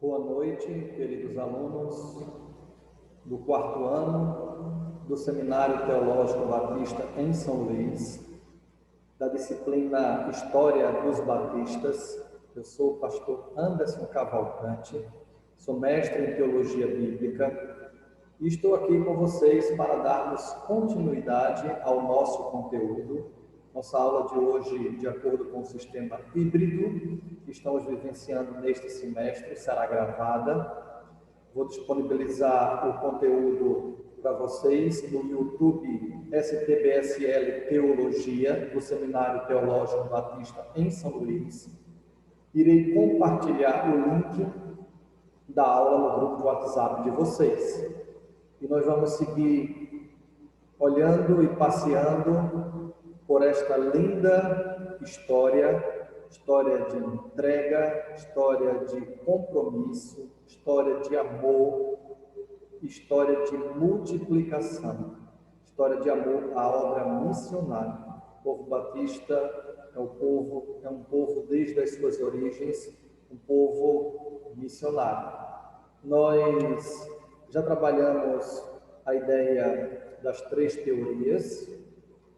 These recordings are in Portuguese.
Boa noite, queridos alunos do quarto ano do Seminário Teológico Batista em São Luís, da disciplina História dos Batistas. Eu sou o pastor Anderson Cavalcante, sou mestre em Teologia Bíblica e estou aqui com vocês para darmos continuidade ao nosso conteúdo. Nossa aula de hoje, de acordo com o sistema híbrido que estamos vivenciando neste semestre, será gravada. Vou disponibilizar o conteúdo para vocês no YouTube STBSL Teologia, do Seminário Teológico Batista em São Luís. Irei compartilhar o link da aula no grupo de WhatsApp de vocês. E nós vamos seguir olhando e passeando por esta linda história de entrega, história de compromisso, história de amor, história de multiplicação, história de amor à obra missionária. O povo batista é um povo desde as suas origens, um povo missionário. Nós já trabalhamos a ideia das três teorias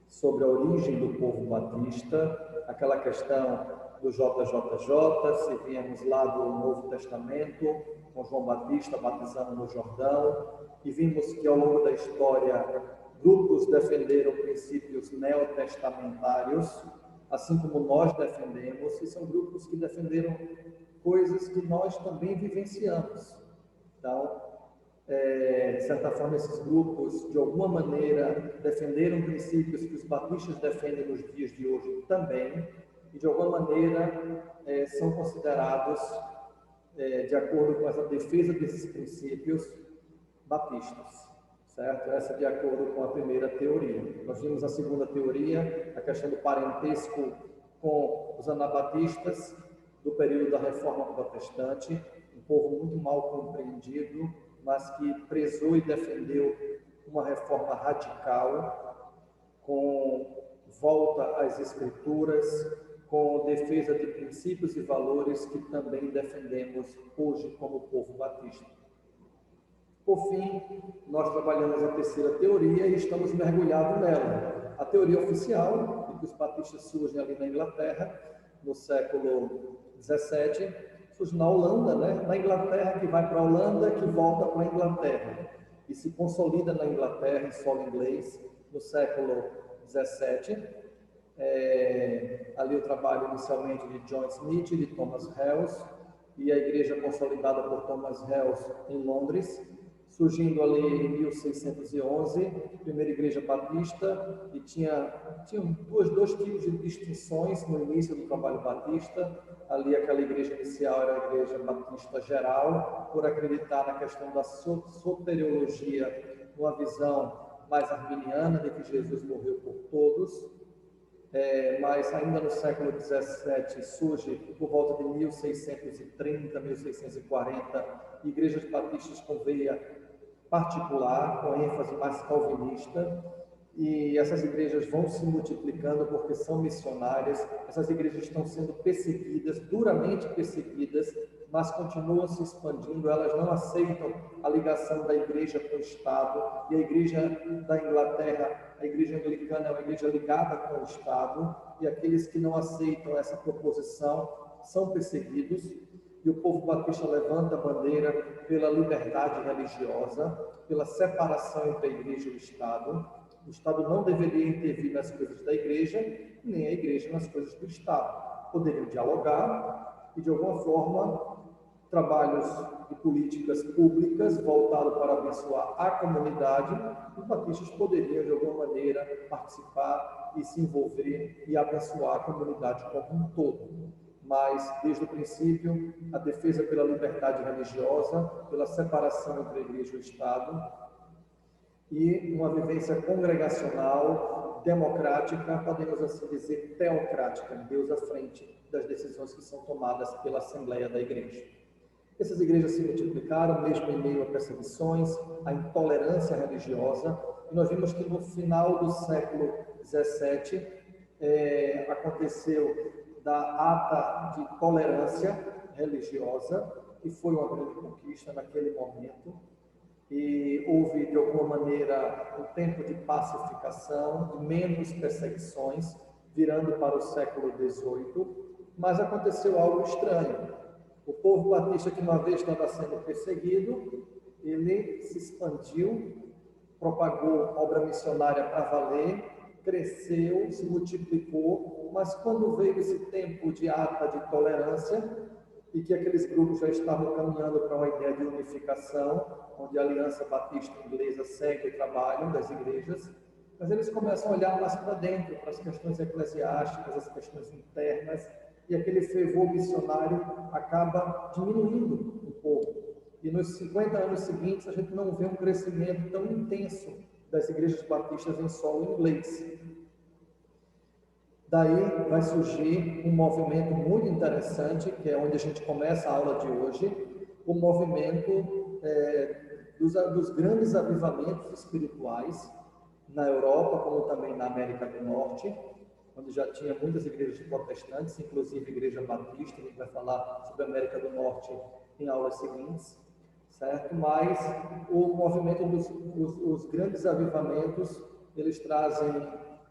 sobre a origem do povo batista, aquela questão do JJJ, se viemos lá do Novo Testamento, com João Batista batizando no Jordão, e vimos que ao longo da história grupos defenderam princípios neotestamentários, assim como nós defendemos, e são grupos que defenderam coisas que nós também vivenciamos. Então, de certa forma, esses grupos, de alguma maneira, defenderam princípios que os batistas defendem nos dias de hoje também, e de alguma maneira são considerados, de acordo com essa defesa desses princípios, batistas, certo? Essa de acordo com a primeira teoria. Nós vimos a segunda teoria, a questão do parentesco com os anabatistas, do período da Reforma Protestante, um povo muito mal compreendido, mas que prezou e defendeu uma reforma radical, com volta às Escrituras, com defesa de princípios e valores que também defendemos hoje como povo batista. Por fim, nós trabalhamos a terceira teoria e estamos mergulhados nela. A teoria oficial, de que os batistas surgem ali na Inglaterra, no século XVII, surge na Holanda, né? Na Inglaterra, que vai para a Holanda, que volta para a Inglaterra, e se consolida na Inglaterra, em solo inglês, no século XVII. Ali o trabalho inicialmente de John Smith e de Thomas Hales, e a igreja consolidada por Thomas Hales em Londres, surgindo ali em 1611, primeira igreja batista, e tinha dois tipos de distinções no início do trabalho batista. Ali aquela igreja inicial era a igreja batista geral, por acreditar na questão da soteriologia, uma visão mais arminiana de que Jesus morreu por todos. Mas ainda no século XVII surge, por volta de 1630, 1640, igrejas batistas com veia particular, com ênfase mais calvinista, e essas igrejas vão se multiplicando porque são missionárias. Essas igrejas estão sendo perseguidas, duramente perseguidas, mas continuam se expandindo. Elas não aceitam a ligação da igreja com o Estado, e a igreja da Inglaterra, a igreja anglicana, é uma igreja ligada com o Estado, e aqueles que não aceitam essa proposição são perseguidos. E o povo batista levanta a bandeira pela liberdade religiosa, pela separação entre a igreja e o Estado. O Estado não deveria intervir nas coisas da igreja, nem a igreja nas coisas do Estado. Poderiam dialogar e, de alguma forma, trabalhos e políticas públicas voltados para abençoar a comunidade, os batistas poderiam, de alguma maneira, participar e se envolver e abençoar a comunidade como um todo. Mas, desde o princípio, a defesa pela liberdade religiosa, pela separação entre a igreja e o Estado, e uma vivência congregacional, democrática, podemos assim dizer, teocrática, Deus à frente das decisões que são tomadas pela Assembleia da Igreja. Essas igrejas se multiplicaram, mesmo em meio a perseguições, a intolerância religiosa, e nós vimos que no final do século XVII aconteceu da ata de tolerância religiosa, que foi uma grande conquista naquele momento, e houve, de alguma maneira, um tempo de pacificação, de menos perseguições, virando para o século XVIII, mas aconteceu algo estranho. O povo batista, que uma vez estava sendo perseguido, ele se expandiu, propagou obra missionária para valer, cresceu, se multiplicou, mas quando veio esse tempo de ata de tolerância, e que aqueles grupos já estavam caminhando para uma ideia de unificação, onde a Aliança Batista Inglesa segue o trabalho das igrejas, mas eles começam a olhar mais para dentro, para as questões eclesiásticas, as questões internas, e aquele fervor missionário acaba diminuindo um pouco. E nos 50 anos seguintes, a gente não vê um crescimento tão intenso das igrejas batistas em solo inglês. Daí vai surgir um movimento muito interessante, que é onde a gente começa a aula de hoje, o movimento dos grandes avivamentos espirituais na Europa, como também na América do Norte, onde já tinha muitas igrejas protestantes, inclusive a Igreja Batista. A gente vai falar sobre a América do Norte em aulas seguintes, certo? Mas o movimento os grandes avivamentos, eles trazem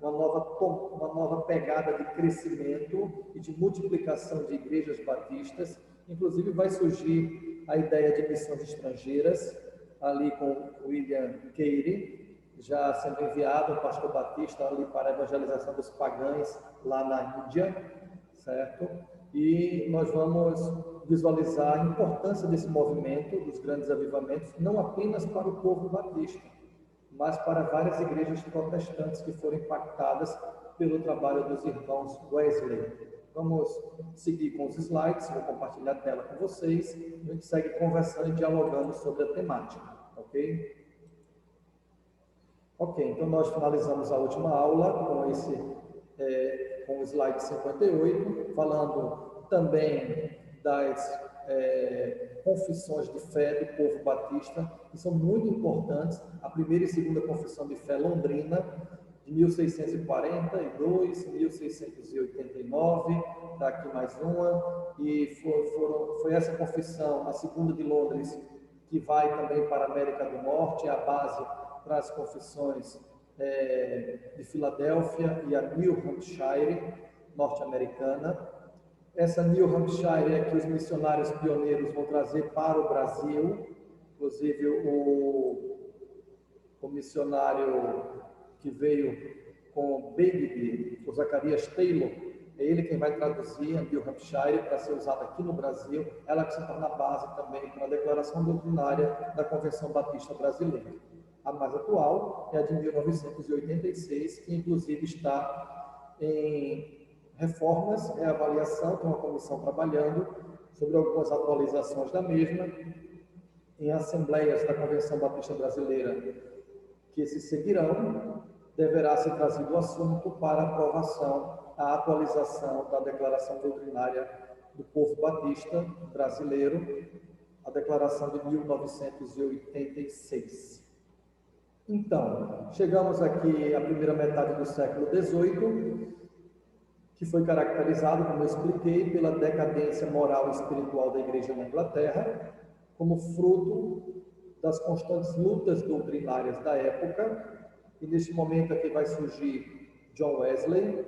uma nova pegada de crescimento e de multiplicação de igrejas batistas. Inclusive vai surgir a ideia de missões estrangeiras, ali com William Carey, já sendo enviado, o pastor batista, ali para a evangelização dos pagães lá na Índia, certo? E nós vamos visualizar a importância desse movimento, dos grandes avivamentos, não apenas para o povo batista, mas para várias igrejas protestantes que foram impactadas pelo trabalho dos irmãos Wesley. Vamos seguir com os slides, vou compartilhar a tela com vocês, e a gente segue conversando e dialogando sobre a temática, ok? Ok, então nós finalizamos a última aula com o slide 58, falando também das confissões de fé do povo batista, que são muito importantes. A primeira e segunda confissão de fé londrina, de 1642, 1689, está aqui mais uma, e foi essa confissão, a segunda de Londres, que vai também para a América do Norte, é a base para as confissões de Filadélfia e a New Hampshire, norte-americana. Essa New Hampshire é que os missionários pioneiros vão trazer para o Brasil, inclusive o missionário que veio com Baby, o Zacarias Taylor, é ele quem vai traduzir a New Hampshire para ser usada aqui no Brasil, ela que se torna a base também para a declaração doutrinária da Convenção Batista Brasileira. A mais atual é a de 1986, que inclusive está em reformas, reavaliação, tem uma comissão trabalhando sobre algumas atualizações da mesma, em assembleias da Convenção Batista Brasileira que se seguirão, deverá ser trazido o assunto para aprovação, a atualização da Declaração Doutrinária do Povo Batista Brasileiro, a Declaração de 1986. Então, chegamos aqui à primeira metade do século XVIII, que foi caracterizado, como eu expliquei, pela decadência moral e espiritual da Igreja na Inglaterra, como fruto das constantes lutas doutrinárias da época. E neste momento aqui vai surgir John Wesley,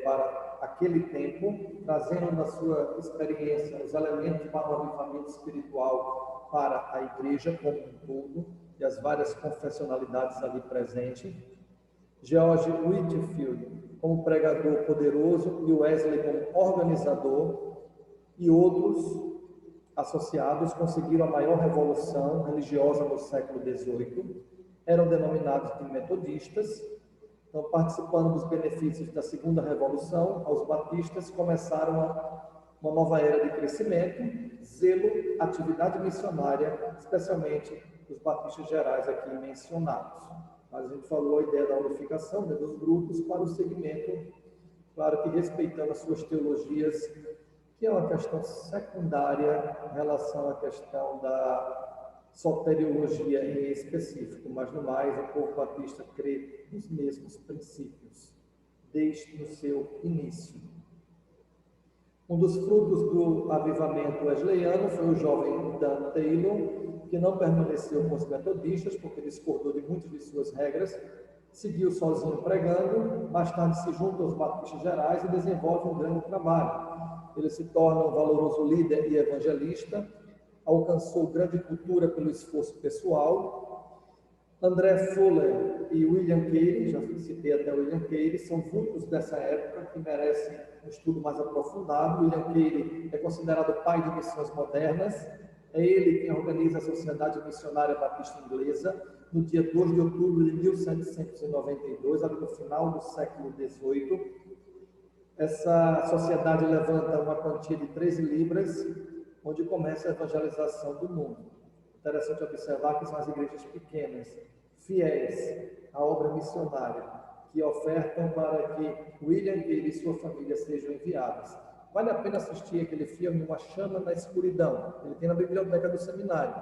para aquele tempo, trazendo na sua experiência os elementos para o avivamento espiritual para a Igreja como um todo, e as várias confessionalidades ali presentes. George Whitefield como pregador poderoso e Wesley como organizador, e outros associados conseguiram a maior revolução religiosa no século XVIII, eram denominados de metodistas. Então, participando dos benefícios da segunda revolução, os batistas começaram uma nova era de crescimento, zelo, atividade missionária, especialmente os batistas gerais aqui mencionados. Mas a gente falou a ideia da unificação, né, dos grupos para o segmento, claro que respeitando as suas teologias, que é uma questão secundária em relação à questão da soteriologia em específico, mas no mais o povo batista crê nos mesmos princípios, desde o seu início. Um dos frutos do avivamento wesleyano foi o jovem Dan Taylor, que não permaneceu com os metodistas, porque discordou de muitas de suas regras, seguiu sozinho pregando, mais tarde se junta aos batistas gerais e desenvolve um grande trabalho. Ele se torna um valoroso líder e evangelista, alcançou grande cultura pelo esforço pessoal. André Fuller e William Carey, já citei até William Carey, são vultos dessa época que merecem um estudo mais aprofundado. William Carey é considerado o pai de missões modernas. É ele quem organiza a Sociedade Missionária Batista Inglesa no dia 2 de outubro de 1792, ali no final do século XVIII. Essa sociedade levanta uma quantia de 13 libras, onde começa a evangelização do mundo. Interessante observar que são as igrejas pequenas, fiéis à obra missionária, que ofertam para que William Carey e sua família sejam enviados. Vale a pena assistir aquele filme, Uma Chama na Escuridão. Ele tem na biblioteca do seminário.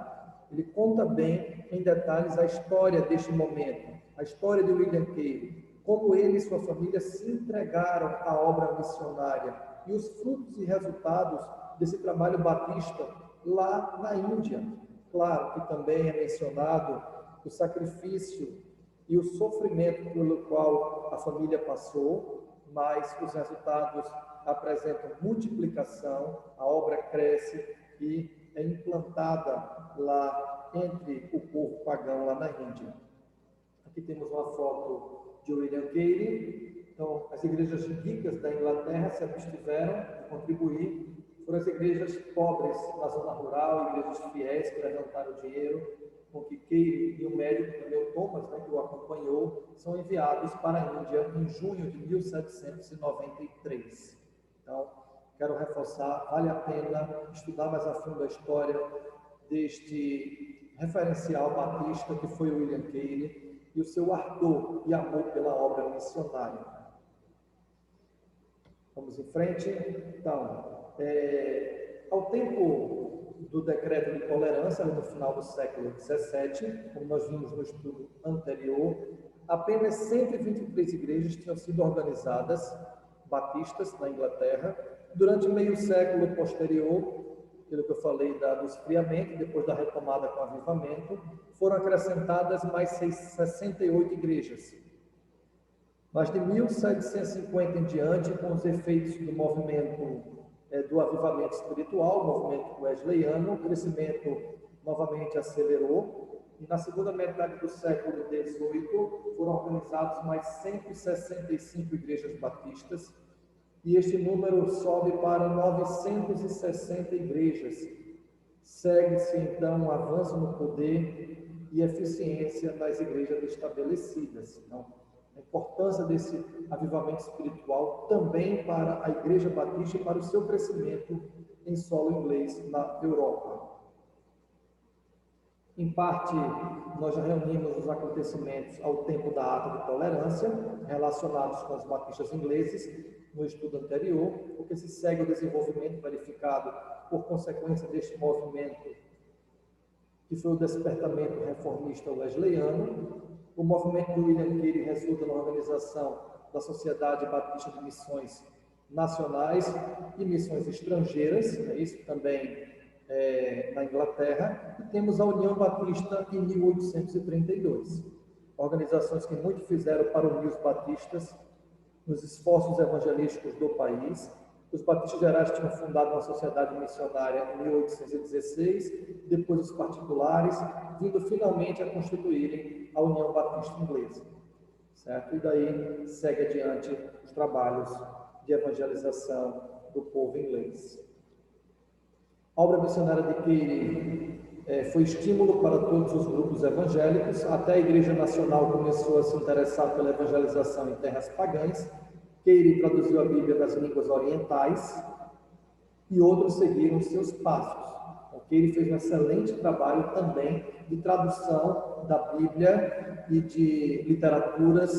Ele conta bem, em detalhes, a história deste momento, a história de William Carey, como ele e sua família se entregaram à obra missionária e os frutos e resultados desse trabalho batista lá na Índia. Claro que também é mencionado o sacrifício e o sofrimento pelo qual a família passou, mas os resultados apresentam multiplicação, a obra cresce e é implantada lá entre o povo pagão lá na Índia. Aqui temos uma foto de William Carey. Então, as igrejas ricas da Inglaterra se abstiveram de contribuir. Foram as igrejas pobres na zona rural, igrejas fiéis que levantaram dinheiro, com que Carey e o médico também, o Thomas, que o acompanhou, são enviados para a Índia em junho de 1793. Então, quero reforçar, vale a pena estudar mais a fundo a história deste referencial batista que foi William Carey e o seu ardor e amor pela obra missionária. Vamos em frente. Então, ao tempo do decreto de tolerância, no final do século XVII, como nós vimos no estudo anterior, apenas 123 igrejas tinham sido organizadas, batistas, na Inglaterra. Durante meio século posterior, aquilo que eu falei do esfriamento, depois da retomada com o avivamento, foram acrescentadas mais 68 igrejas. Mas de 1750 em diante, com os efeitos do movimento do avivamento espiritual, o movimento wesleyano, o crescimento novamente acelerou, e na segunda metade do século XVIII foram organizados mais 165 igrejas batistas, e este número sobe para 960 igrejas. Segue-se, então, um avanço no poder e eficiência das igrejas estabelecidas. Então, a importância desse avivamento espiritual também para a Igreja Batista e para o seu crescimento em solo inglês na Europa. Em parte, nós já reunimos os acontecimentos ao tempo da Ata de Tolerância, relacionados com os batistas ingleses, no estudo anterior, porque se segue o desenvolvimento verificado por consequência deste movimento, que foi o despertamento reformista wesleyano. O movimento do William Carey resulta na organização da Sociedade Batista de Missões Nacionais e Missões Estrangeiras, isso também na Inglaterra, e temos a União Batista em 1832. Organizações que muito fizeram para unir os batistas nos esforços evangelísticos do país. Os batistas gerais tinham fundado uma sociedade missionária em 1816, depois os particulares, vindo finalmente a constituírem a União Batista Inglesa, certo? E daí segue adiante os trabalhos de evangelização do povo inglês. A obra missionária de Carey foi estímulo para todos os grupos evangélicos, até a Igreja Nacional começou a se interessar pela evangelização em terras pagãs. Carey traduziu a Bíblia das línguas orientais e outros seguiram seus passos. Carey fez um excelente trabalho também de tradução da Bíblia e de literaturas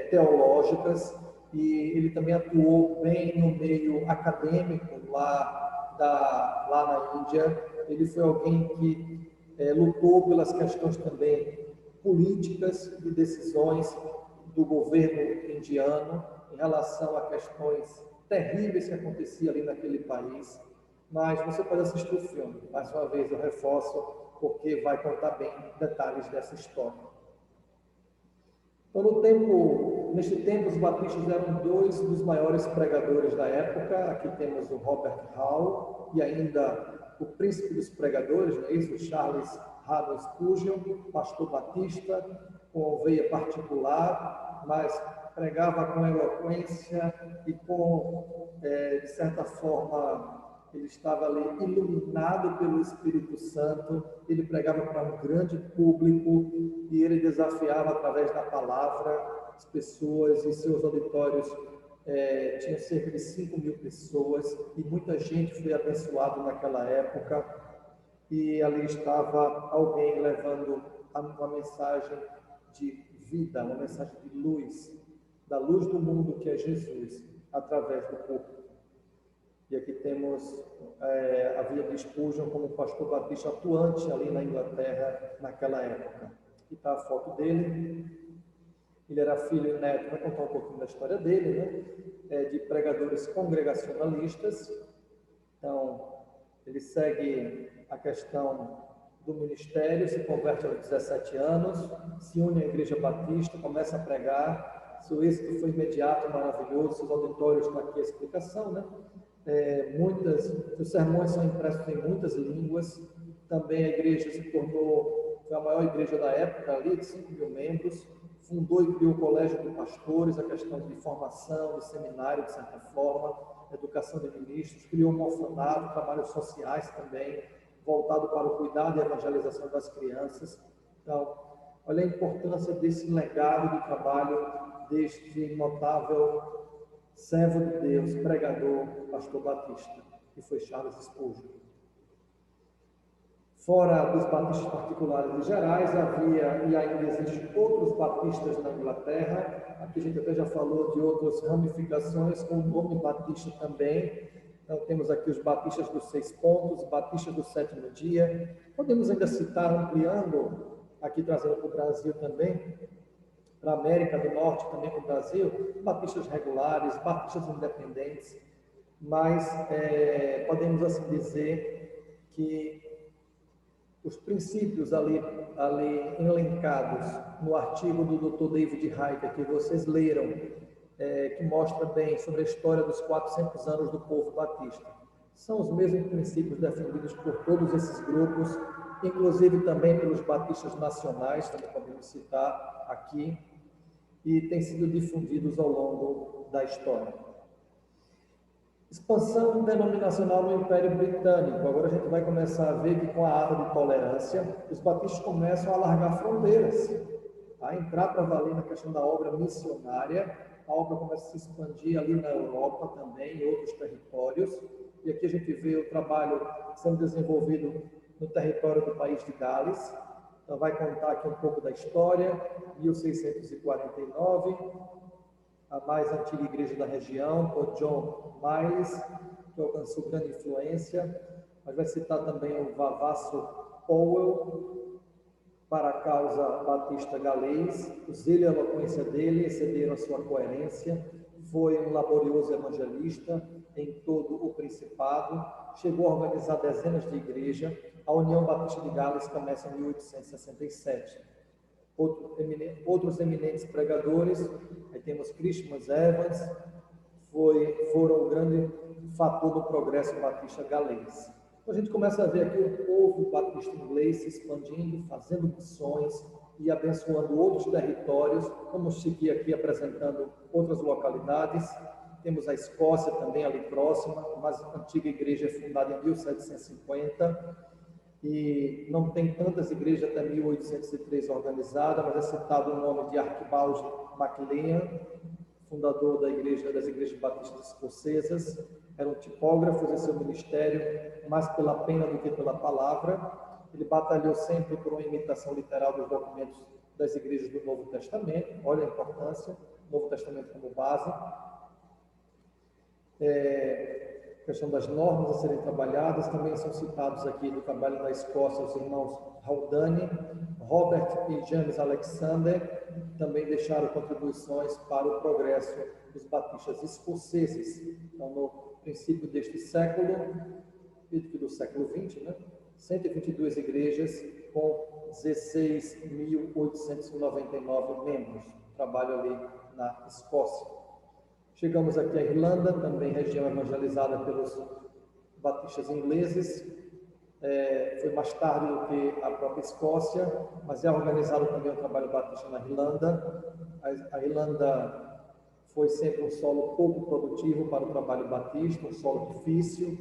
teológicas, e ele também atuou bem no meio acadêmico lá na Índia. Ele foi alguém que lutou pelas questões também políticas e decisões do governo indiano em relação a questões terríveis que aconteciam ali naquele país, mas você pode assistir o filme. Mais uma vez eu reforço, porque vai contar bem detalhes dessa história. Então, neste tempo, os batistas eram dois dos maiores pregadores da época. Aqui temos o Robert Hall e ainda o príncipe dos pregadores, não é isso? O Charles Haddon Spurgeon, pastor batista, com veia particular, mas pregava com eloquência e com, de certa forma, ele estava ali iluminado pelo Espírito Santo, ele pregava para um grande público e ele desafiava através da palavra as pessoas, e seus auditórios tinham cerca de 5.000 pessoas e muita gente foi abençoada naquela época, e ali estava alguém levando uma mensagem de vida, uma mensagem de luz, da luz do mundo que é Jesus, através do corpo. E aqui temos a vida de Spurgeon como pastor batista atuante ali na Inglaterra naquela época. Aqui está a foto dele. Ele era filho e neto, vai contar um pouquinho da história dele, né? De pregadores congregacionalistas. Então, ele segue a questão do ministério, se converte aos 17 anos, se une à Igreja Batista, começa a pregar. Seu êxito foi imediato, maravilhoso. Seus auditórios, está aqui a explicação, né? Seus sermões são impressos em muitas línguas. Também a igreja foi a maior igreja da época ali, de 5.000 membros. Fundou e criou o colégio de pastores, a questão de formação, de seminário, de certa forma, educação de ministros, criou um orfanato, trabalhos sociais também, voltado para o cuidado e evangelização das crianças. Então, olha a importância desse legado de trabalho deste notável servo de Deus, pregador, pastor batista, que foi Charles Spurgeon. Fora dos batistas particulares e gerais, havia e ainda existem outros batistas na Inglaterra. Aqui a gente até já falou de outras ramificações com o nome batista também. Então temos aqui os batistas dos 6 pontos, batistas do 7º dia. Podemos ainda citar, ampliando, aqui trazendo para o Brasil também, para a América do Norte, também para o Brasil, batistas regulares, batistas independentes, mas podemos assim dizer que os princípios ali elencados no artigo do Dr. David Heicker, que vocês leram, que mostra bem sobre a história dos 400 anos do povo batista, são os mesmos princípios defendidos por todos esses grupos, inclusive também pelos batistas nacionais, também podemos citar aqui, e têm sido difundidos ao longo da história. Expansão denominacional no Império Britânico. Agora a gente vai começar a ver que com a ata de tolerância, os batistas começam a alargar fronteiras, a entrar para valer na questão da obra missionária. A obra começa a se expandir ali na Europa também, em outros territórios. E aqui a gente vê o trabalho sendo desenvolvido no território do país de Gales. Então vai contar aqui um pouco da história. 1649, a mais antiga igreja da região, por John Miles, que alcançou grande influência, mas vai citar também o Vavasso Powell, para a causa batista galês. O zelo e a eloquência dele excederam a sua coerência. Foi um laborioso evangelista em todo o Principado, chegou a organizar dezenas de igrejas. A União Batista de Gales começa em 1867. Outros eminentes pregadores, aí temos Christian Evans, foram o grande fator do progresso batista galês. Então a gente começa a ver aqui o povo batista inglês se expandindo, fazendo missões e abençoando outros territórios. Vamos seguir aqui apresentando outras localidades. Temos a Escócia também ali próxima, a mais antiga igreja é fundada em 1750, e não tem tantas igrejas até 1803 organizadas, mas é citado o nome de Archibald MacLean, fundador das igrejas batistas escocesas. Eram tipógrafos em seu ministério, mais pela pena do que pela palavra. Ele batalhou sempre por uma imitação literal dos documentos das igrejas do Novo Testamento. Olha a importância, Novo Testamento como base. Questão das normas a serem trabalhadas, também são citados aqui do trabalho da Escócia os irmãos Haldane, Robert e James Alexander também deixaram contribuições para o progresso dos batistas escoceses. Então, no princípio deste século, do século XX, 122 igrejas com 16.899 membros. Trabalho ali na Escócia. Chegamos aqui à Irlanda, também região evangelizada pelos batistas ingleses. Foi mais tarde do que a própria Escócia, mas é organizado também o trabalho batista na Irlanda. A Irlanda foi sempre um solo pouco produtivo para o trabalho batista, um solo difícil,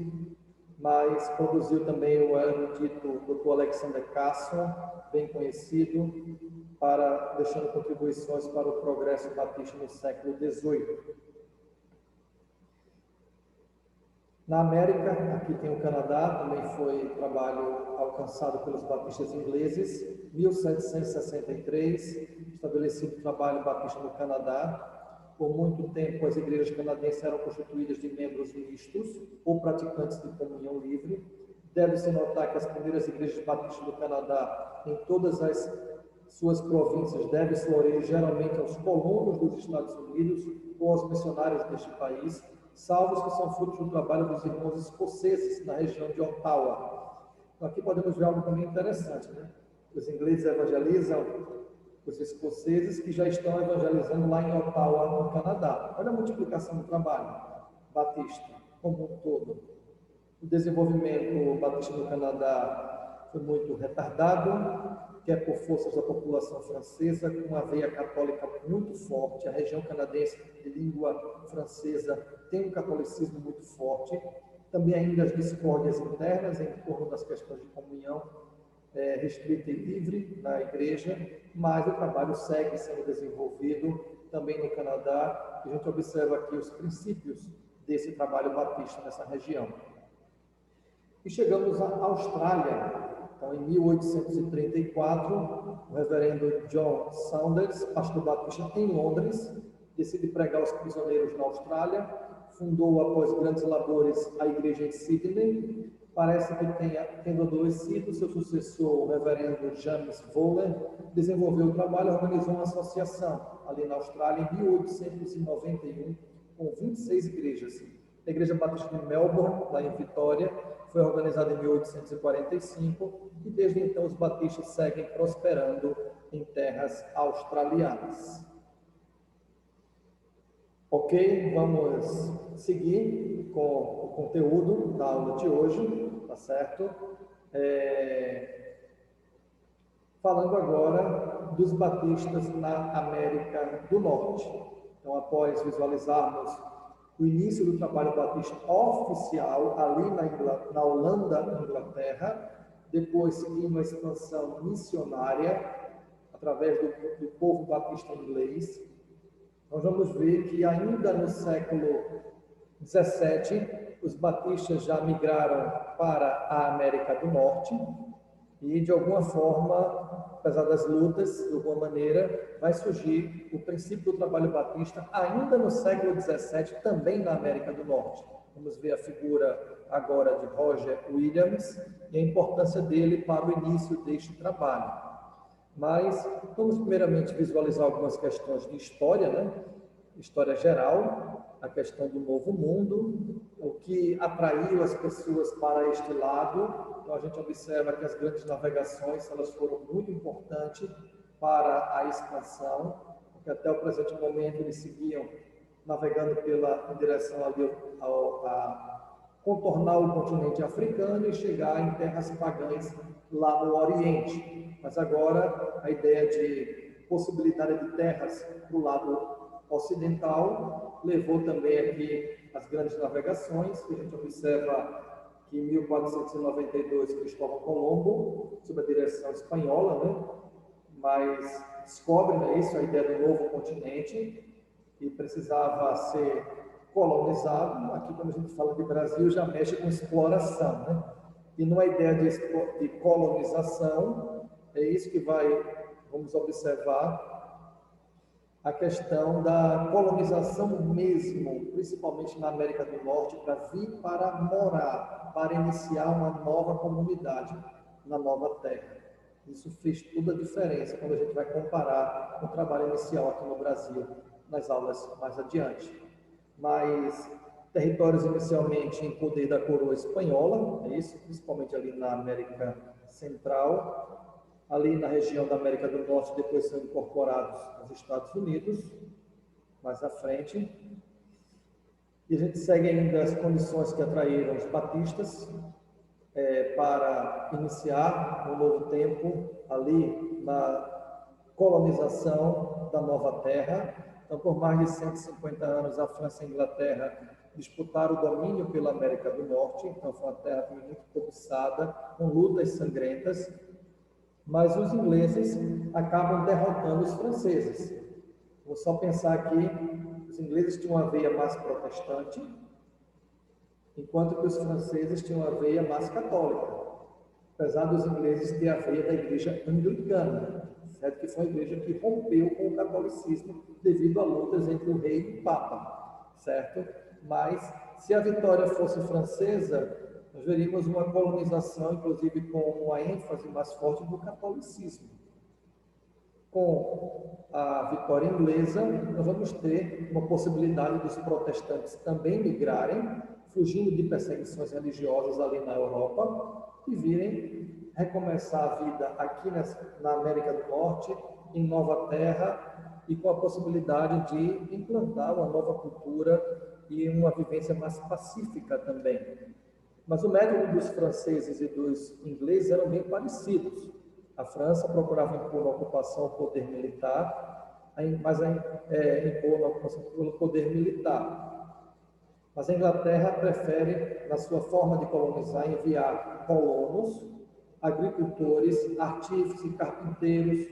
mas produziu também o erudito Dr. Alexander Casson, bem conhecido, deixando contribuições para o progresso batista no século XVIII. Na América, aqui tem o Canadá, também foi trabalho alcançado pelos batistas ingleses. 1763, estabelecido o trabalho batista no Canadá. Por muito tempo, as igrejas canadenses eram constituídas de membros mistos ou praticantes de comunhão livre. Deve-se notar que as primeiras igrejas batistas do Canadá, em todas as suas províncias, devem sua origem geralmente aos colonos dos Estados Unidos ou aos missionários deste país, salvo os que são frutos do trabalho dos irmãos escoceses na região de Ottawa. Então, aqui podemos ver algo também interessante, Os ingleses evangelizam os escoceses que já estão evangelizando lá em Ottawa, no Canadá. Olha a multiplicação do trabalho batista como um todo. O desenvolvimento batista no Canadá foi muito retardado, quer por forças da população francesa, com uma veia católica muito forte. A região canadense de língua francesa tem um catolicismo muito forte. Também ainda as discórdias internas em torno das questões de comunhão restrita e livre na igreja, mas o trabalho segue sendo desenvolvido também no Canadá. A gente observa aqui os princípios desse trabalho batista nessa região. E chegamos à Austrália. Então, em 1834, o reverendo John Saunders, pastor batista em Londres, decide pregar aos prisioneiros na Austrália, fundou, após grandes labores, a igreja em Sydney. Parece que tendo adoecido, seu sucessor, o reverendo James Fowler, desenvolveu o trabalho e organizou uma associação ali na Austrália em 1891, com 26 igrejas. A Igreja Batista de Melbourne, lá em Vitória, foi organizada em 1845 e desde então os batistas seguem prosperando em terras australianas. Ok, vamos seguir com o conteúdo da aula de hoje, tá certo? Falando agora dos batistas na América do Norte. Então, após visualizarmos o início do trabalho batista oficial ali na Holanda, Inglaterra, depois seguindo a expansão missionária através do povo batista inglês, nós vamos ver que ainda no século XVII, os batistas já migraram para a América do Norte e, de alguma forma, apesar das lutas, de alguma maneira, vai surgir o princípio do trabalho batista ainda no século XVII, também na América do Norte. Vamos ver a figura agora de Roger Williams e a importância dele para o início deste trabalho. Mas vamos primeiramente visualizar algumas questões de história, História geral, a questão do Novo Mundo, o que atraiu as pessoas para este lado. Então a gente observa que as grandes navegações, elas foram muito importantes para a expansão, porque até o presente momento eles seguiam navegando em direção ali a contornar o continente africano e chegar em terras pagãs lá no Oriente. Mas agora a ideia de possibilidade de terras para o lado ocidental levou também aqui as grandes navegações, que a gente observa que em 1492 Cristóvão Colombo, sob a direção espanhola, mas descobre a ideia do novo continente e precisava ser colonizado. Aqui, quando a gente fala de Brasil, já mexe com exploração, E numa ideia de colonização, é isso que vamos observar, a questão da colonização mesmo, principalmente na América do Norte, para vir para morar, para iniciar uma nova comunidade na nova terra. Isso fez toda a diferença quando a gente vai comparar com o trabalho inicial aqui no Brasil, nas aulas mais adiante. Mas territórios inicialmente em poder da coroa espanhola, é isso, principalmente ali na América Central, ali na região da América do Norte, depois são incorporados aos Estados Unidos, mais à frente. E a gente segue ainda as condições que atraíram os batistas para iniciar um novo tempo ali na colonização da nova terra. Então, por mais de 150 anos, a França e a Inglaterra disputaram o domínio pela América do Norte. Então, foi uma terra muito cobiçada, com lutas sangrentas. Mas os ingleses acabam derrotando os franceses. Vou só pensar aqui, os ingleses tinham uma veia mais protestante, enquanto que os franceses tinham uma veia mais católica, apesar dos ingleses ter a veia da igreja anglicana, certo? Que foi a igreja que rompeu com o catolicismo devido a lutas entre o rei e o papa, certo? Mas, se a vitória fosse francesa, nós veríamos uma colonização, inclusive com uma ênfase mais forte do catolicismo. Com a vitória inglesa, nós vamos ter uma possibilidade dos protestantes também migrarem, fugindo de perseguições religiosas ali na Europa e virem recomeçar a vida aqui na América do Norte, em nova terra, e com a possibilidade de implantar uma nova cultura e uma vivência mais pacífica também. Mas o método dos franceses e dos ingleses eram bem parecidos. A França procurava impor na ocupação o poder militar, mas impor na ocupação pelo poder militar. Mas a Inglaterra prefere, na sua forma de colonizar, enviar colonos, agricultores, artífices, carpinteiros,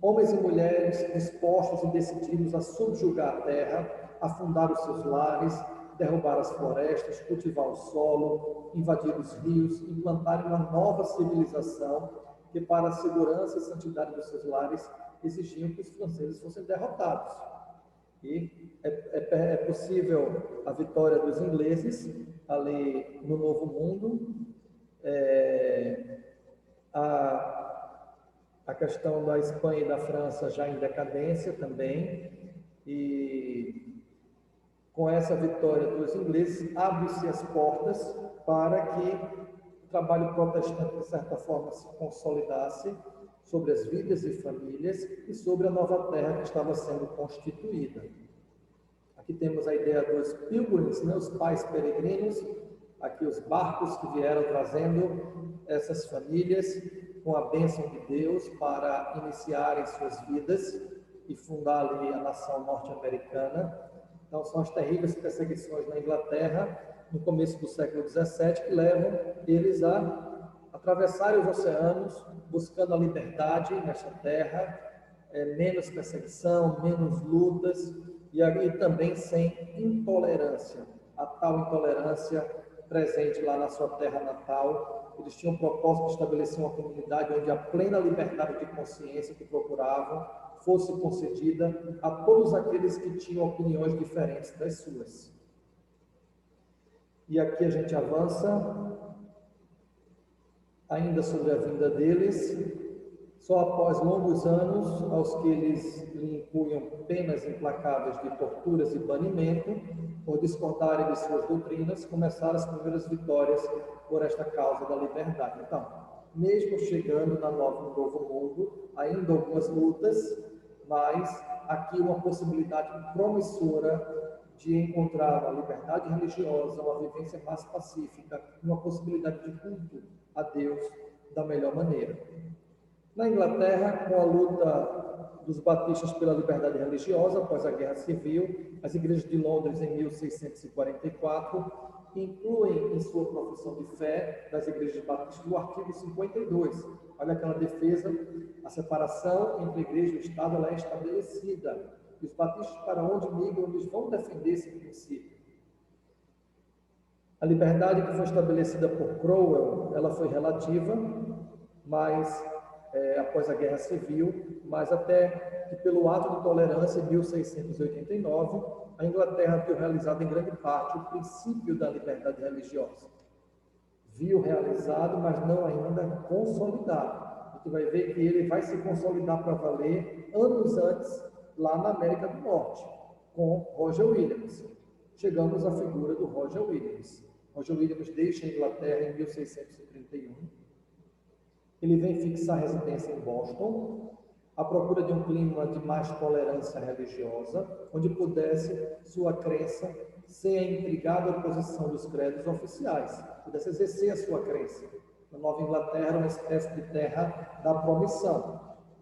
homens e mulheres dispostos e decididos a subjugar a terra, afundar os seus lares, derrubar as florestas, cultivar o solo, invadir os rios, implantar uma nova civilização que, para a segurança e santidade dos seus lares, exigiam que os franceses fossem derrotados. E é possível a vitória dos ingleses ali no Novo Mundo, a questão da Espanha e da França já em decadência também, e com essa vitória dos ingleses, abre-se as portas para que o trabalho protestante, de certa forma, se consolidasse sobre as vidas e famílias e sobre a nova terra que estava sendo constituída. Aqui temos a ideia dos pilgrims, né, os pais peregrinos, aqui os barcos que vieram trazendo essas famílias com a bênção de Deus para iniciarem suas vidas e fundar ali a nação norte-americana. Então, são as terríveis perseguições na Inglaterra, no começo do século XVII, que levam eles a atravessarem os oceanos, buscando a liberdade nesta terra, menos perseguição, menos lutas, e também sem intolerância. A tal intolerância presente lá na sua terra natal. Eles tinham o propósito de estabelecer uma comunidade onde a plena liberdade de consciência que procuravam fosse concedida a todos aqueles que tinham opiniões diferentes das suas. E aqui a gente avança, ainda sobre a vinda deles. Só após longos anos, aos que eles lhe impunham penas implacáveis de torturas e banimento, por discordarem de suas doutrinas, começaram as primeiras vitórias por esta causa da liberdade. Então, mesmo chegando no Novo Mundo, ainda algumas lutas, mas aqui uma possibilidade promissora de encontrar uma liberdade religiosa, uma vivência mais pacífica, uma possibilidade de culto a Deus da melhor maneira. Na Inglaterra, com a luta dos batistas pela liberdade religiosa após a Guerra Civil, as igrejas de Londres, em 1644, incluem em sua profissão de fé das igrejas batistas o artigo 52. Olha aquela defesa, a separação entre a igreja e o Estado, ela é estabelecida. E os batistas, para onde migram, eles vão defender esse princípio. A liberdade que foi estabelecida por Cromwell, ela foi relativa, mas após a Guerra Civil, mas até que pelo ato de tolerância, em 1689, a Inglaterra viu realizado em grande parte o princípio da liberdade religiosa. Viu realizado, mas não ainda consolidado. gente vai ver que ele vai se consolidar para valer anos antes, lá na América do Norte, com Roger Williams. Chegamos à figura do Roger Williams. Roger Williams deixa a Inglaterra em 1631. Ele vem fixar residência em Boston, à procura de um clima de mais tolerância religiosa, onde pudesse sua crença ser a intrigada oposição dos credos oficiais, pudesse exercer a sua crença. Na Nova Inglaterra, uma espécie de terra da promissão.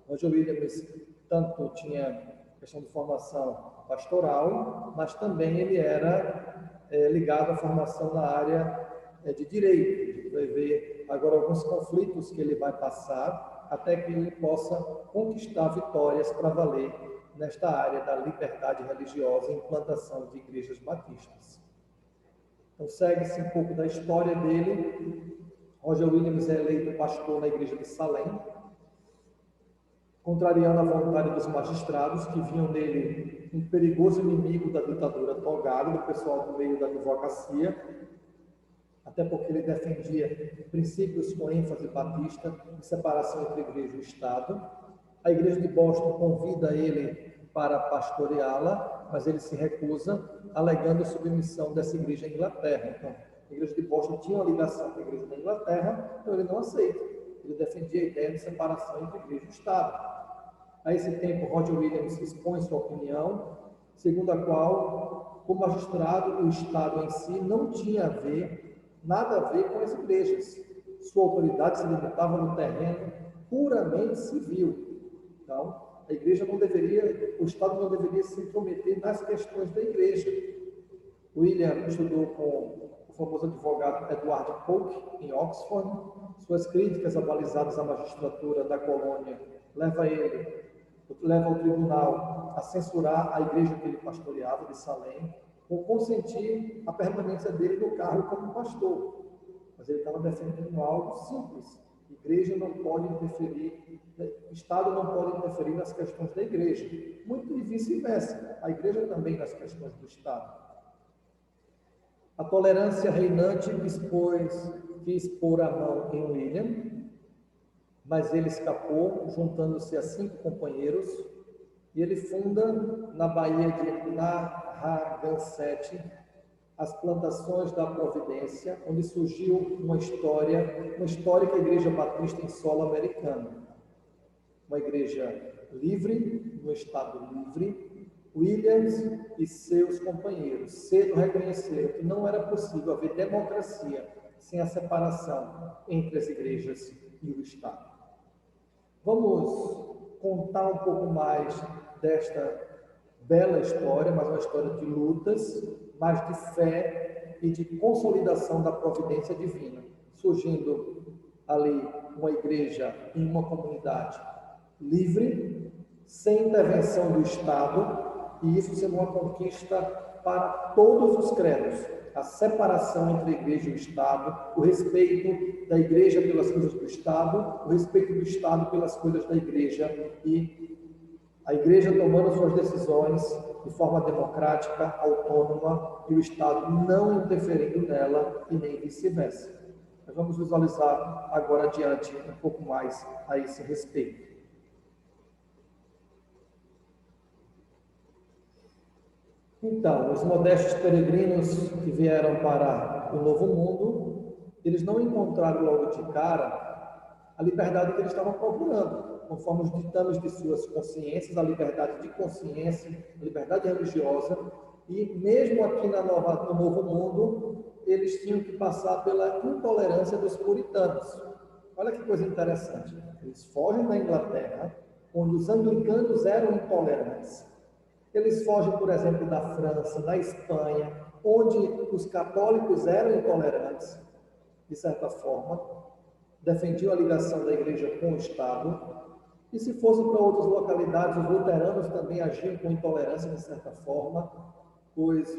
Roger Williams tanto tinha questão de formação pastoral, mas também ele era ligado à formação na área de direito. A gente vai ver agora alguns conflitos que ele vai passar até que ele possa conquistar vitórias para valer nesta área da liberdade religiosa e implantação de igrejas batistas. Então, segue-se um pouco da história dele. Roger Williams é eleito pastor na igreja de Salem, contrariando a vontade dos magistrados, que viam nele um perigoso inimigo da ditadura togada, do pessoal do meio da advocacia, até porque ele defendia princípios com ênfase batista, de separação entre igreja e Estado. A igreja de Boston convida ele para pastoreá-la, mas ele se recusa, alegando submissão dessa igreja à Inglaterra. Então, a igreja de Boston tinha uma ligação com a igreja da Inglaterra, então ele não aceita. Ele defendia a ideia de separação entre igreja e Estado. A esse tempo, Roger Williams expõe sua opinião, segundo a qual, como magistrado, o Estado em si não tinha nada a ver com as igrejas. Sua autoridade se limitava no terreno puramente civil. Então, a igreja não deveria, o Estado não deveria se intrometer nas questões da igreja. William estudou com o famoso advogado Edward Coke, em Oxford. Suas críticas abalizadas à magistratura da colônia leva o tribunal a censurar a igreja que ele pastoreava, de Salem, por consentir a permanência dele no cargo como pastor. Mas ele estava defendendo algo simples. Igreja não pode interferir, Estado não pode interferir nas questões da igreja. Muito e vice-versa. A igreja também nas questões do Estado. A tolerância reinante quis pôr a mão em William, mas ele escapou, juntando-se a 5 companheiros, e ele funda na Baía de Narragansett as plantações da Providência, onde surgiu uma histórica igreja batista em solo americano. Uma igreja livre, no estado livre. Williams e seus companheiros cedo reconheceram que não era possível haver democracia sem a separação entre as igrejas e o Estado. Vamos contar um pouco mais desta bela história, mas uma história de lutas, mas de fé e de consolidação da providência divina, surgindo ali uma igreja em uma comunidade livre, sem intervenção do Estado, e isso sendo uma conquista para todos os credos, a separação entre a igreja e o Estado, o respeito da igreja pelas coisas do Estado, o respeito do Estado pelas coisas da igreja, e a igreja tomando suas decisões de forma democrática, autônoma, e o Estado não interferindo nela e nem vice-versa. Nós vamos visualizar agora adiante um pouco mais a esse respeito. Então, os modestos peregrinos que vieram para o Novo Mundo, eles não encontraram logo de cara a liberdade que eles estavam procurando, conforme os ditames de suas consciências, a liberdade de consciência, a liberdade religiosa, e mesmo aqui no Novo Mundo, eles tinham que passar pela intolerância dos puritanos. Olha que coisa interessante. Eles fogem da Inglaterra, onde os anglicanos eram intolerantes. Eles fogem, por exemplo, da França, da Espanha, onde os católicos eram intolerantes, de certa forma, defendiam a ligação da igreja com o Estado, e se fosse para outras localidades, os luteranos também agiam com intolerância, de certa forma, os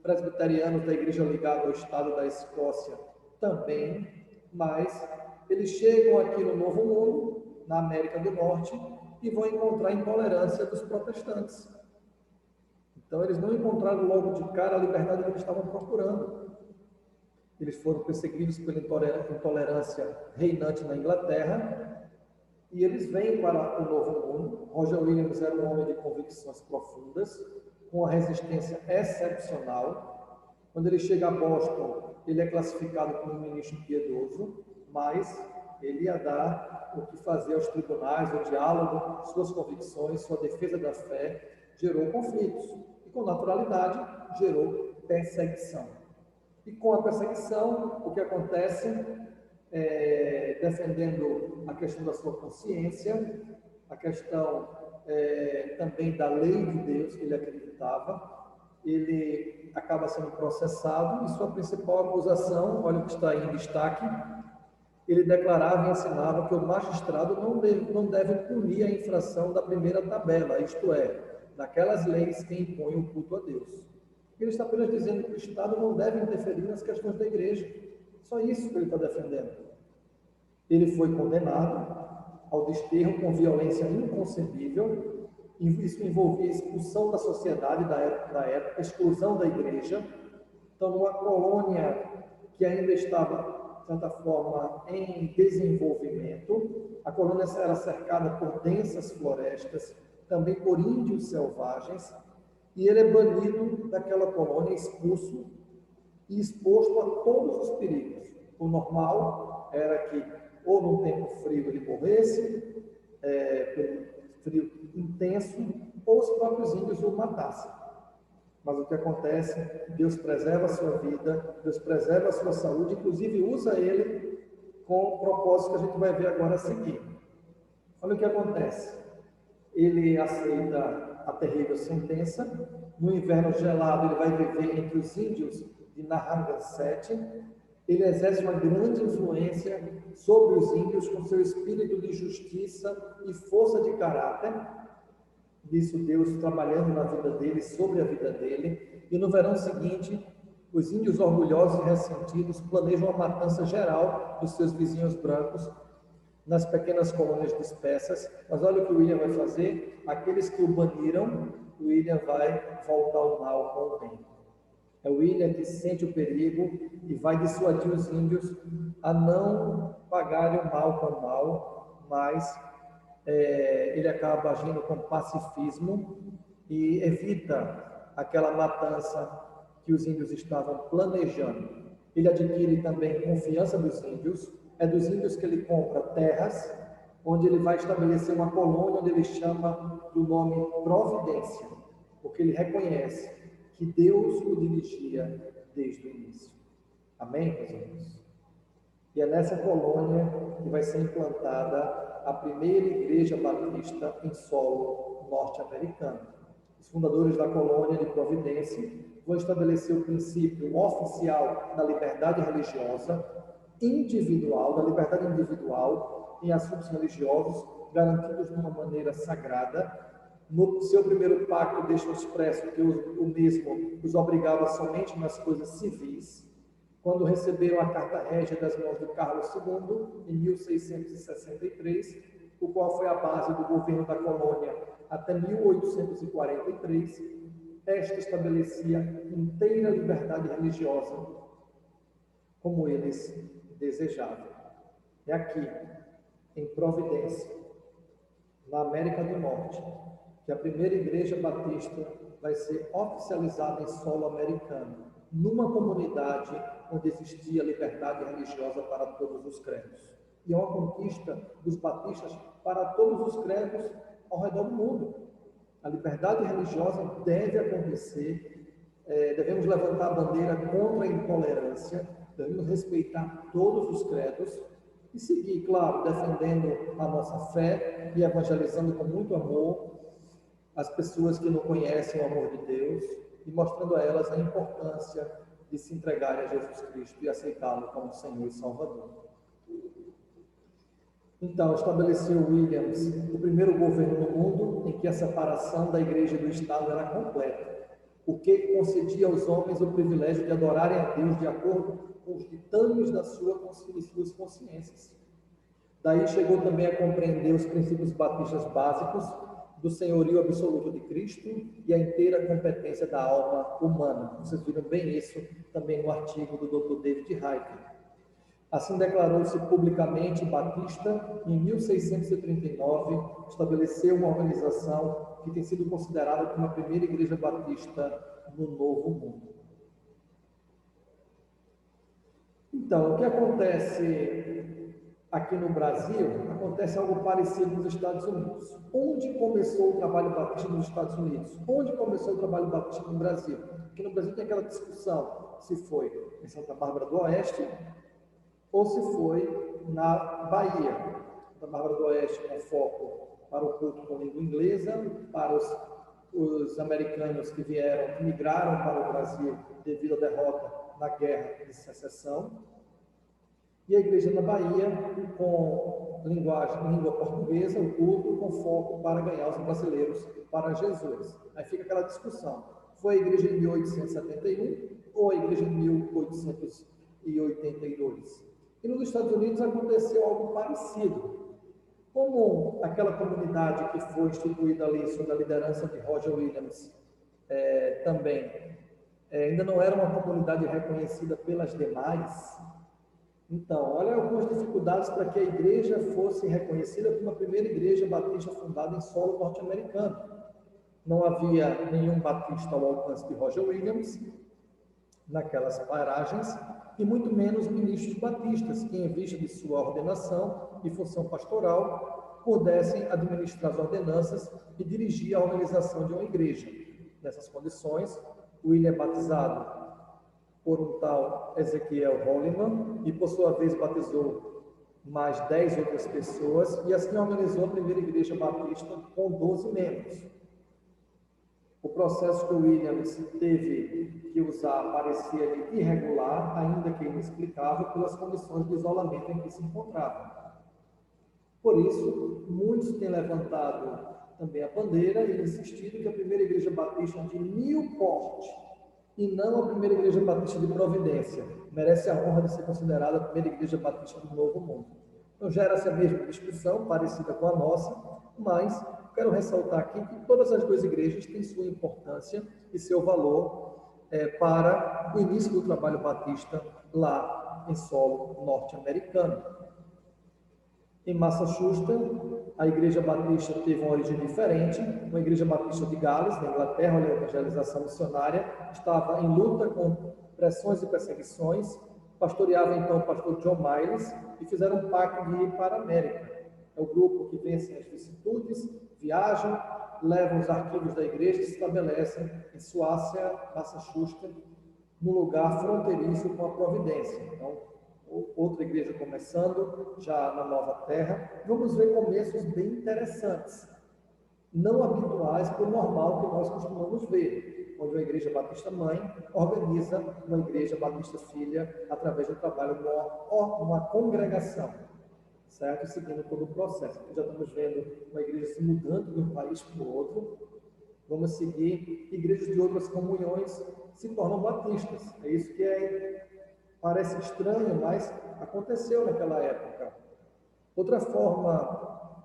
presbiterianos da igreja ligada ao Estado da Escócia também, mas eles chegam aqui no Novo Mundo, na América do Norte, e vão encontrar a intolerância dos protestantes. Então, eles não encontraram logo de cara a liberdade que eles estavam procurando. Eles foram perseguidos pela intolerância reinante na Inglaterra, e eles vêm para o Novo Mundo. Roger Williams era um homem de convicções profundas, com uma resistência excepcional. Quando ele chega a Boston, ele é classificado como um ministro piedoso, mas ele ia dar o que fazer aos tribunais, o diálogo, suas convicções, sua defesa da fé, gerou conflitos. E com naturalidade, gerou perseguição. E com a perseguição, o que acontece? Defendendo a questão da sua consciência, a questão também da lei de Deus que ele acreditava, ele acaba sendo processado e sua principal acusação, olha o que está aí em destaque, ele declarava e ensinava que o magistrado não deve punir a infração da primeira tabela, isto é, daquelas leis que impõem o culto a Deus. Ele está apenas dizendo que o Estado não deve interferir nas questões da igreja. Só isso que ele está defendendo. Ele foi condenado ao desterro com violência inconcebível. Isso envolvia expulsão da sociedade da época, exclusão da igreja. Então, numa colônia que ainda estava, de certa forma, em desenvolvimento, a colônia era cercada por densas florestas, também por índios selvagens, e ele é banido daquela colônia, expulso e exposto a todos os perigos. O normal era que, ou num tempo frio ele morresse, pelo frio intenso, ou os próprios índios o matassem. Mas o que acontece? Deus preserva a sua vida, Deus preserva a sua saúde, inclusive usa ele com o propósito que a gente vai ver agora a seguir. Olha o que acontece. Ele aceita a terrível sentença. No inverno gelado, ele vai viver entre os índios de Narragansett. Ele exerce uma grande influência sobre os índios com seu espírito de justiça e força de caráter. Isso Deus trabalhando na vida dele, sobre a vida dele. E no verão seguinte, os índios orgulhosos e ressentidos planejam uma matança geral dos seus vizinhos brancos nas pequenas colônias dispersas. Mas olha o que o William vai fazer. Aqueles que o baniram, o William vai voltar o mal com o bem. É o William que sente o perigo e vai dissuadir os índios a não pagarem o mal com o mal, mas ele acaba agindo com pacifismo e evita aquela matança que os índios estavam planejando. Ele adquire também confiança dos índios. É dos índios que ele compra terras, onde ele vai estabelecer uma colônia, onde ele chama do nome Providência, porque ele reconhece que Deus o dirigia desde o início. Amém, meus irmãos? E é nessa colônia que vai ser implantada a primeira igreja batista em solo norte-americano. Os fundadores da colônia de Providência vão estabelecer o princípio oficial da liberdade religiosa, individual, da liberdade individual em assuntos religiosos, garantidos de uma maneira sagrada. No seu primeiro pacto deixa expresso que o mesmo os obrigava somente nas coisas civis. Quando receberam a Carta Régia das mãos de Carlos II, em 1663, o qual foi a base do governo da colônia até 1843, esta estabelecia inteira liberdade religiosa, como eles desejavam. É aqui, em Providência, na América do Norte, que a primeira igreja batista vai ser oficializada em solo americano, numa comunidade onde existia liberdade religiosa para todos os credos. E é uma conquista dos batistas para todos os credos ao redor do mundo. A liberdade religiosa deve acontecer, devemos levantar a bandeira contra a intolerância, devemos respeitar todos os credos e seguir, claro, defendendo a nossa fé e evangelizando com muito amor as pessoas que não conhecem o amor de Deus e mostrando a elas a importância de se entregarem a Jesus Cristo e aceitá-lo como Senhor e Salvador. Então, estabeleceu Williams o primeiro governo no mundo em que a separação da igreja e do Estado era completa, o que concedia aos homens o privilégio de adorarem a Deus de acordo com os ditames das suas consciências. Daí chegou também a compreender os princípios batistas básicos do senhorio absoluto de Cristo e a inteira competência da alma humana. Vocês viram bem isso também no artigo do Dr. David Heiken. Assim declarou-se publicamente Batista e, em 1639, estabeleceu uma organização que tem sido considerada como a primeira igreja batista no Novo Mundo. Então, o que acontece aqui no Brasil, acontece algo parecido nos Estados Unidos. Onde começou o trabalho batista nos Estados Unidos? Onde começou o trabalho batista no Brasil? Aqui no Brasil tem aquela discussão se foi em Santa Bárbara do Oeste ou se foi na Bahia. Santa Bárbara do Oeste com foco para o culto com língua inglesa, para os americanos que vieram, que migraram para o Brasil devido à derrota na Guerra de Secessão, e a igreja na Bahia com língua portuguesa, o culto com foco para ganhar os brasileiros para Jesus. Aí fica aquela discussão, foi a igreja de 1871 ou a igreja de 1882? E nos Estados Unidos aconteceu algo parecido. Como aquela comunidade que foi instituída ali sob a liderança de Roger Williams também ainda não era uma comunidade reconhecida pelas demais, então, olha algumas dificuldades para que a igreja fosse reconhecida como a primeira igreja batista fundada em solo norte-americano. Não havia nenhum batista ao alcance de Roger Williams naquelas paragens, e muito menos ministros batistas, que, em vista de sua ordenação e função pastoral, pudessem administrar as ordenanças e dirigir a organização de uma igreja. Nessas condições, William é batizado por um tal Ezequiel Holliman, e por sua vez batizou mais 10 outras pessoas, e assim organizou a primeira igreja batista com 12 membros. O processo que o Williams teve que usar parecia irregular, ainda que inexplicável, pelas condições de isolamento em que se encontrava. Por isso, muitos têm levantado também a bandeira e insistido que a primeira igreja batista de Newport, e não a primeira igreja batista de Providência, merece a honra de ser considerada a primeira igreja batista do Novo Mundo. Então gera-se a mesma discussão, parecida com a nossa, mas quero ressaltar aqui que todas as duas igrejas têm sua importância e seu valor para o início do trabalho batista lá em solo norte-americano. Em Massachusetts, a igreja batista teve uma origem diferente. Uma igreja batista de Gales, na Inglaterra, onde a evangelização missionária estava em luta com pressões e perseguições. Pastoreava então o pastor John Miles e fizeram um pacto de ir para a América. É o grupo que vence as vicissitudes, viajam, levam os arquivos da igreja e se estabelecem em Suácia, Massachusetts, num lugar fronteiriço com a Providência. Então, outra igreja começando, já na Nova Terra. Vamos ver começos bem interessantes, não habituais para o normal que nós costumamos ver, onde uma igreja batista mãe organiza uma igreja batista filha através do trabalho de uma congregação, certo? Seguindo todo o processo. Já estamos vendo uma igreja se mudando de um país para o outro. Vamos seguir, igrejas de outras comunhões se tornam batistas. É isso que parece estranho, mas aconteceu naquela época. Outra forma,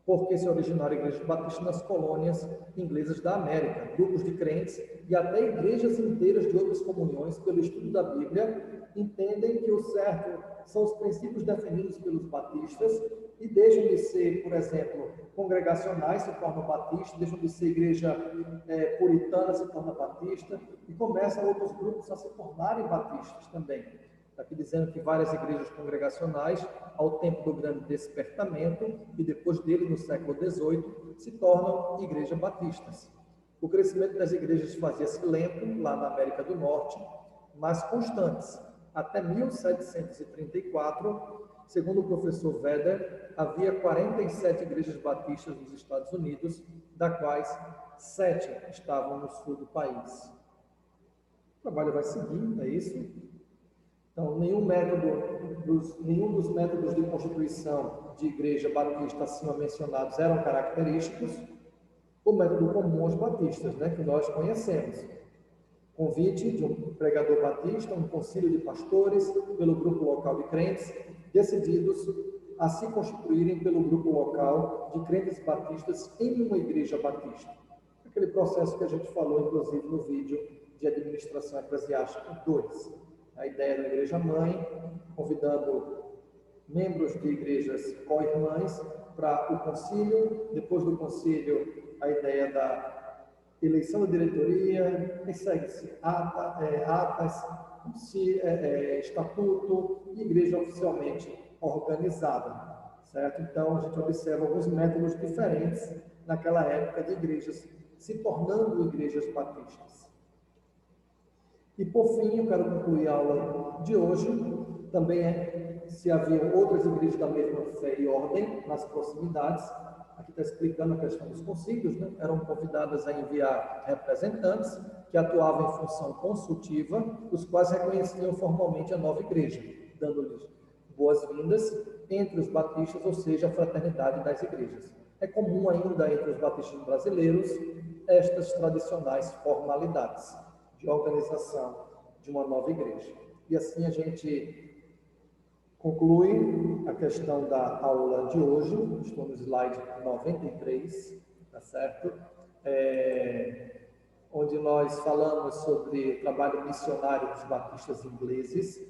porque se originaram igrejas batistas nas colônias inglesas da América, grupos de crentes e até igrejas inteiras de outras comunhões, pelo estudo da Bíblia, entendem que o certo são os princípios definidos pelos batistas e deixam de ser, por exemplo, congregacionais, se tornam batistas, deixam de ser igreja puritana, se torna batista, e começam outros grupos a se tornarem batistas também. Está aqui dizendo que várias igrejas congregacionais, ao tempo do grande despertamento, e depois dele, no século XVIII, se tornam igrejas batistas. O crescimento das igrejas fazia-se lento, lá na América do Norte, mas constantes. Até 1734, segundo o professor Vedder, havia 47 igrejas batistas nos Estados Unidos, das quais 7 estavam no sul do país. O trabalho vai seguir, é isso? Então, nenhum dos métodos de constituição de igreja batista acima mencionados eram característicos. O método comum aos batistas, que nós conhecemos. Convite de um pregador batista, um concílio de pastores, pelo grupo local de crentes, decididos a se constituírem pelo grupo local de crentes batistas em uma igreja batista. Aquele processo que a gente falou, inclusive, no vídeo de administração eclesiástica 2. A ideia da igreja mãe, convidando membros de igrejas co-irmãs para o concílio. Depois do concílio, a ideia da eleição da diretoria, e segue-se atas, estatuto e igreja oficialmente organizada, certo? Então, a gente observa alguns métodos diferentes naquela época de igrejas se tornando igrejas batistas. E, por fim, eu quero concluir a aula de hoje. Também se haviam outras igrejas da mesma fé e ordem nas proximidades. Aqui está explicando a questão dos concílios, né? Eram convidadas a enviar representantes que atuavam em função consultiva, os quais reconheciam formalmente a nova igreja, dando-lhes boas-vindas entre os batistas, ou seja, a fraternidade das igrejas. É comum ainda entre os batistas brasileiros estas tradicionais formalidades de organização de uma nova igreja. E assim a gente conclui a questão da aula de hoje. Estou no slide 93, tá certo? Onde nós falamos sobre o trabalho missionário dos batistas ingleses.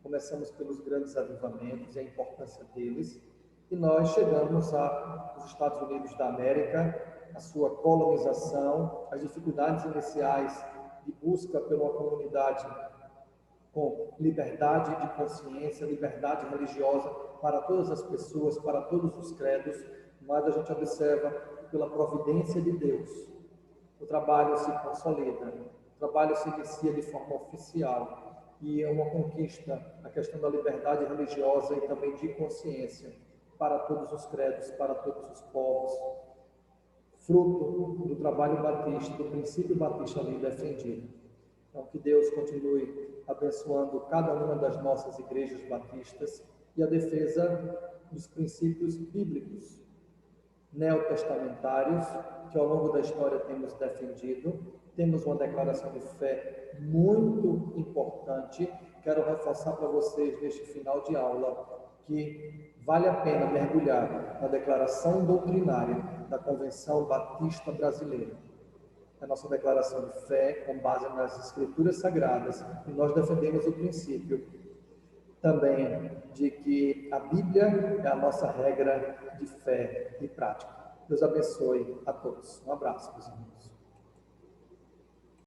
Começamos pelos grandes avivamentos e a importância deles, e nós chegamos aos Estados Unidos da América, a sua colonização, as dificuldades iniciais de busca por uma comunidade com liberdade de consciência, liberdade religiosa para todas as pessoas, para todos os credos, mas a gente observa pela providência de Deus. O trabalho se consolida, o trabalho se inicia de forma oficial, e é uma conquista a questão da liberdade religiosa e também de consciência para todos os credos, para todos os povos, fruto do trabalho batista, do princípio batista ali defendido. Então, que Deus continue abençoando cada uma das nossas igrejas batistas e a defesa dos princípios bíblicos, neotestamentários, que ao longo da história temos defendido. Temos uma declaração de fé muito importante. Quero reforçar para vocês, neste final de aula, que vale a pena mergulhar na declaração doutrinária da Convenção Batista Brasileira. A nossa declaração de fé, com base nas Escrituras Sagradas, e nós defendemos o princípio também de que a Bíblia é a nossa regra de fé e prática. Deus abençoe a todos. Um abraço, meus irmãos.